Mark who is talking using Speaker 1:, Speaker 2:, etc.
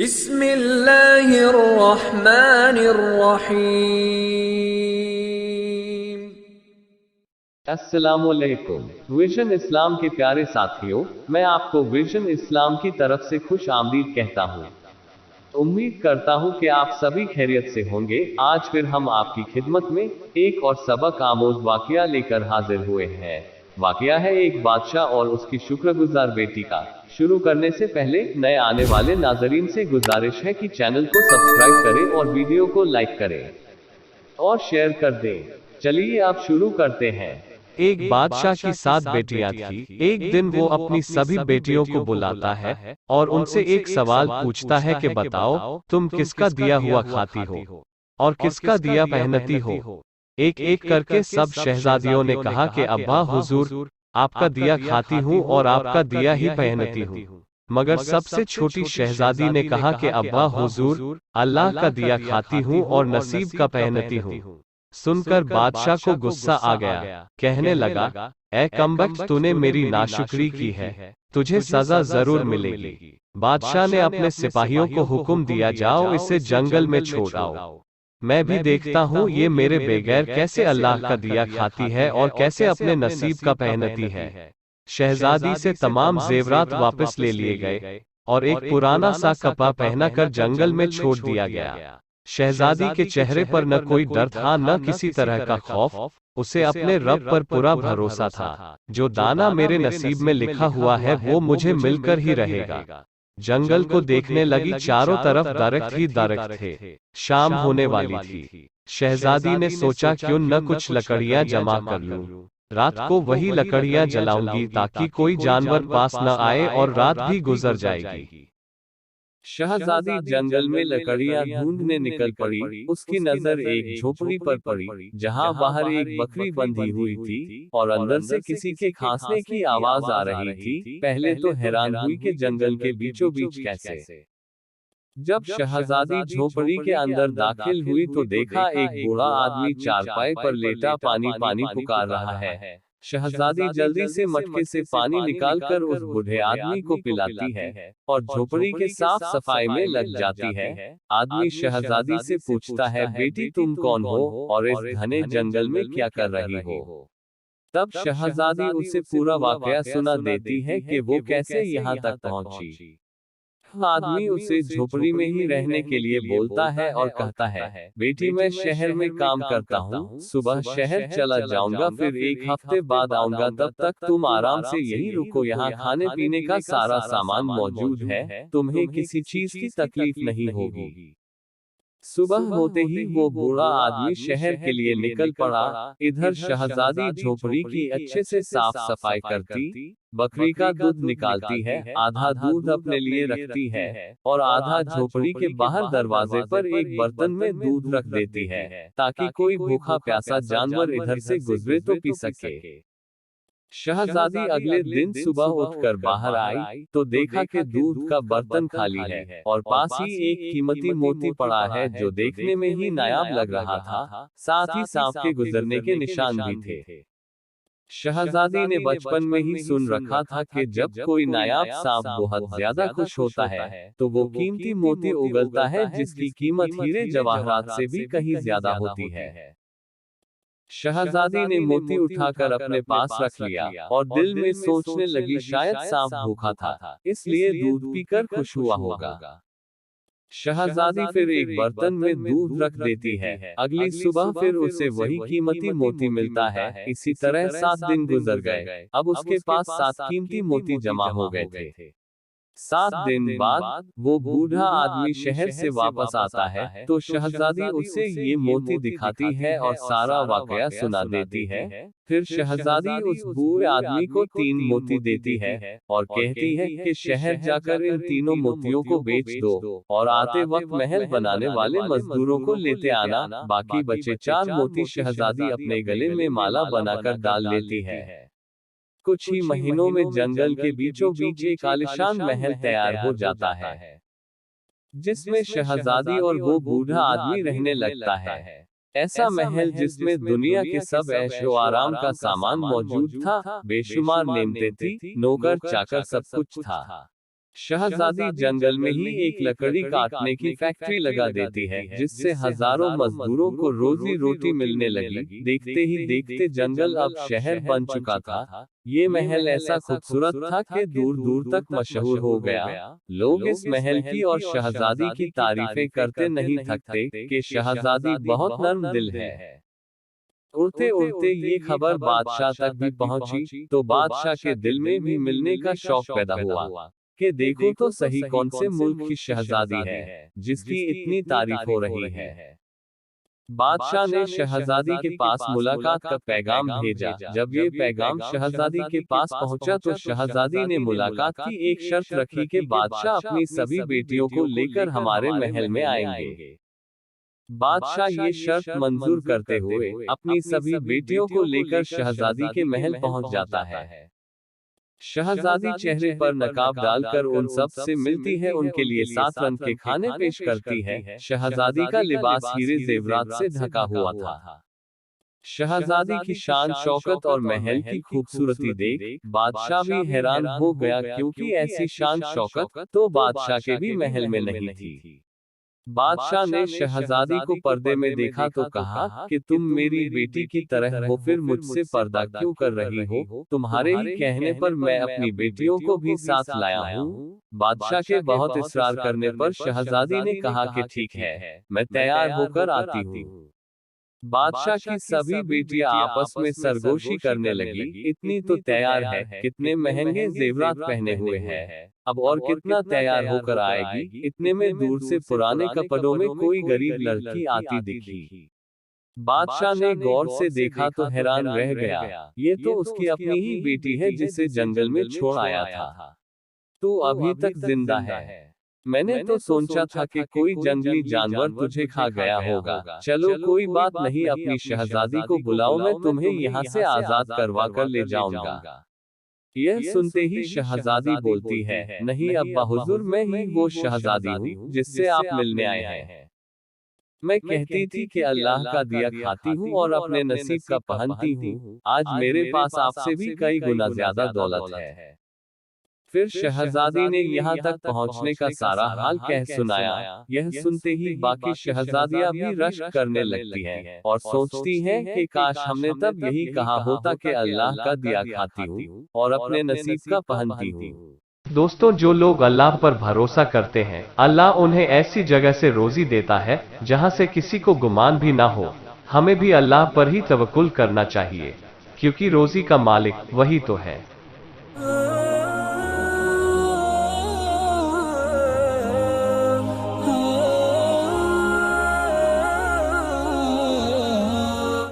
Speaker 1: बिस्मिल्लाहिर्रहमानिर्रहीम।
Speaker 2: अस्सलामुअलैकुम। विजन इस्लाम के प्यारे साथियों, मैं आपको विजन इस्लाम की तरफ से खुश आमदीद कहता हूँ। उम्मीद करता हूँ कि आप सभी खैरियत से होंगे। आज फिर हम आपकी खिदमत में एक और सबक आमोज वाकया लेकर हाजिर हुए हैं। वाकया है एक बादशाह और उसकी शुक्रगुजार बेटी का। शुरू करने से पहले नए आने वाले नाजरीन से गुजारिश है कि चैनल को सब्सक्राइब करें और वीडियो को लाइक करें और शेयर कर दें। चलिए आप शुरू करते हैं।
Speaker 3: एक बादशाह की 7 बेटियां थी। एक दिन वो अपनी सभी बेटियों को बुलाता है और उनसे एक सवाल पूछता है कि बताओ, तुम किसका दिया हुआ खाती हो और किसका दिया पहनती हो। एक एक करके सब शहजादियों ने कहा कि अब्बा हुजूर, आपका दिया खाती हूँ और आपका दिया ही पहनती हूँ। मगर सबसे छोटी शहजादी ने कहा कि अब्बा हुजूर, अल्लाह का दिया खाती हूँ और नसीब का पहनती हूँ। सुनकर बादशाह को गुस्सा आ गया। कहने लगा, ऐ कमबख्त, तूने मेरी नाशुक्री की है, तुझे सजा जरूर मिलेगी। बादशाह ने अपने सिपाहियों को हुक्म दिया, जाओ इसे जंगल में छोड़ आओ। मैं भी देखता हूँ ये मेरे बगैर कैसे अल्लाह का दिया खाती है और कैसे अपने नसीब का पहनती है। शहजादी से तमाम जेवरात वापस ले लिए गए और एक पुराना सा कपड़ा पहनाकर जंगल में छोड़ दिया गया। शहजादी के चेहरे पर न कोई डर था, न किसी तरह का खौफ। उसे अपने रब पर पूरा भरोसा था। जो दाना मेरे नसीब में लिखा हुआ है वो मुझे मिलकर ही रहेगा। जंगल को देखने लगी, चारों तरफ दरख्त ही दरख्त थे। शाम होने वाली थी। शहजादी ने सोचा, क्यों न कुछ लकड़ियां जमा कर लूं। रात को वही लकड़ियां जलाऊंगी ताकि कोई जानवर पास न आए और रात भी गुजर जाएगी।
Speaker 2: शहजादी जंगल में लकड़ियां ढूंढने निकल पड़ी। उसकी नजर एक झोपड़ी पर पड़ी, जहां बाहर एक बकरी बंधी हुई थी और अंदर से किसी के खांसने की आवाज आ रही थी। पहले तो हैरान हुई कि जंगल के बीचों बीच कैसे। जब शहजादी झोपड़ी के अंदर दाखिल हुई तो देखा एक बूढ़ा आदमी चारपाई पर लेटा पानी पानी पुकार रहा है। शहजादी जल्दी से मटके से पानी निकालकर उस बूढ़े आदमी को पिलाती है और झोपड़ी के साफ सफाई में लग जाती है। आदमी शहजादी से पूछता है, बेटी तुम कौन हो और इस घने जंगल में क्या कर रही हो। तब शहजादी उसे पूरा वाकया सुना देती है कि वो कैसे यहाँ तक पहुँची। आदमी उसे झोपड़ी में ही रहने के लिए बोलता है और कहता है, बेटी मैं शहर में काम करता हूँ, सुबह शहर चला जाऊंगा, फिर एक हफ्ते बाद आऊंगा, तब तक तुम आराम से यहीं रुको। यहाँ खाने पीने का सारा सामान मौजूद है, तुम्हें किसी चीज की तकलीफ नहीं होगी। सुबह होते ही वो बूढ़ा आदमी शहर के लिए निकल पड़ा। इधर शहजादी झोपड़ी की अच्छे से साफ सफाई करती, बकरी का दूध निकालती है, आधा दूध अपने लिए रखती है और आधा झोपड़ी के बाहर दरवाजे पर एक बर्तन में दूध रख देती है ताकि कोई भूखा प्यासा जानवर इधर से गुजरे तो पी सके। शहजादी अगले दिन सुबह उठकर बाहर आई तो देखा कि दूध का बर्तन खाली है और पास ही एक कीमती मोती पड़ा है जो देखने में ही नायाब लग रहा था। साथ ही सांप के गुजरने के निशान भी थे। शहजादी ने बचपन में ही सुन रखा था कि जब कोई नायाब सांप बहुत ज्यादा खुश होता है तो वो कीमती मोती उगलता है जिसकी कीमत हीरे जवाहरात से भी कहीं ज्यादा होती है। शहजादी ने मोती उठाकर अपने पास रख लिया और दिल में सोचने लगी, शायद सांप भूखा था इसलिए दूध पीकर खुश हुआ होगा। शहजादी फिर एक बर्तन में दूध रख देती है। अगली सुबह फिर उसे वही कीमती मोती मिलता है। इसी तरह 7 दिन गुजर गए। अब उसके पास 7 कीमती मोती जमा हो गए थे। 7 दिन बाद वो बूढ़ा आदमी शहर से वापस आता है तो शहजादी उसे ये मोती दिखाती है और सारा वाकया सुना देती है। फिर शहजादी उस बूढ़े आदमी को 3 मोती देती है और कहती है कि शहर जाकर इन तीनों मोतियों को बेच दो और आते वक्त महल बनाने वाले मजदूरों को लेते आना। बाकी बचे 4 मोती शहजादी अपने गले में माला बनाकर डाल लेती है। कुछ ही महीनों में जंगल के बीचों बीच एक आलीशान महल तैयार हो जाता है जिसमें शहजादी और वो बूढ़ा आदमी रहने लगता है। ऐसा महल जिसमें दुनिया के सब ऐशो आराम का सामान मौजूद था, बेशुमार नेमतें थी, नौकर चाकर सब कुछ था। शहजादी जंगल में ही एक लकड़ी काटने की फैक्ट्री लगा देती है, जिससे हजारों मजदूरों को रोजी रोटी मिलने लगी। देखते ही देखते जंगल अब शहर बन चुका था। ये महल ऐसा खूबसूरत था कि दूर दूर तक मशहूर हो गया। लोग इस महल की और शहजादी की तारीफें करते नहीं थकते कि शहजादी बहुत नर्म दिल है। उड़ते उड़ते ये खबर बादशाह तक भी पहुंची, तो बादशाह के दिल में भी मिलने का शौक पैदा हुआ कि देखो तो सही कौन से मुल्क की शहजादी है जिसकी इतनी तारीफ हो रही है। बादशाह ने शहजादी के पास मुलाकात का पैगाम भेजा। जब ये पैगाम शहजादी के पास पहुंचा तो शहजादी ने मुलाकात की एक शर्त रखी कि बादशाह अपनी सभी बेटियों को लेकर हमारे महल में आएंगे। बादशाह ये शर्त मंजूर करते हुए अपनी सभी बेटियों को लेकर शहजादी के महल पहुंच जाता है। शहजादी चेहरे पर नकाब डालकर उन सब से मिलती है, उनके लिए 7 रंग के खाने पेश करती है। शहजादी का लिबास हीरे जेवरात से ढका हुआ था। शहजादी की शान शौकत और महल की खूबसूरती देख बादशाह भी हैरान हो गया, क्योंकि ऐसी शान शौकत तो बादशाह के भी महल में नहीं थी। बादशाह ने शहजादी को पर्दे में देखा तो कहा कि तुम मेरी बेटी की तरह हो, फिर मुझसे पर्दा क्यों कर रही हो? तुम्हारे ही कहने पर मैं अपनी बेटियों को भी साथ लाया हूँ। बादशाह के बहुत इसरार करने पर शहजादी ने कहा कि ठीक है, मैं तैयार होकर आती हूँ। बादशाह की सभी बेटियां आपस में सरगोशी करने लगी, इतनी तो तैयार है, कितने महंगे जेवरात पहने हुए है, अब और कितना तैयार होकर आएगी। इतने में दूर से पुराने कपड़ों में कोई गरीब लड़की आती दिखी। बादशाह ने गौर से देखा तो हैरान रह गया, ये तो उसकी अपनी ही बेटी है जिसे जंगल में छोड़ आया था। तू अभी तक जिंदा है। मैंने तो सोचा था कि कोई जंगली जानवर तुझे खा गया होगा। चलो कोई बात नहीं, अपनी शहजादी को बुलाओ, मैं तुम्हें यहाँ से आजाद करवा कर ले जाऊंगा। यह सुनते ही शहजादी बोलती है, नहीं अब्बा हुजूर, मैं ही वो शहजादी हूँ जिससे आप मिलने आए हैं। मैं कहती थी कि अल्लाह का दिया खाती हूँ और अपने नसीब का पहनती हूँ। आज मेरे पास आपसे भी कई गुना ज्यादा दौलत है। फिर शहजादी ने यहाँ तक पहुँचने का सारा हाल कह सुनाया। यह सुनते ही बाकी शहजादियाँ भी रश्क करने लगती हैं और सोचती हैं कि काश हमने तब यही कहा होता कि अल्लाह का दिया खाती हूँ और अपने नसीब का पहनती हूँ।
Speaker 3: दोस्तों, जो लोग अल्लाह पर भरोसा करते हैं, अल्लाह उन्हें ऐसी जगह से रोजी देता है जहाँ से किसी को गुमान भी ना हो। हमें भी अल्लाह पर ही तवक्कुल करना चाहिए, क्योंकि रोजी का मालिक वही तो है।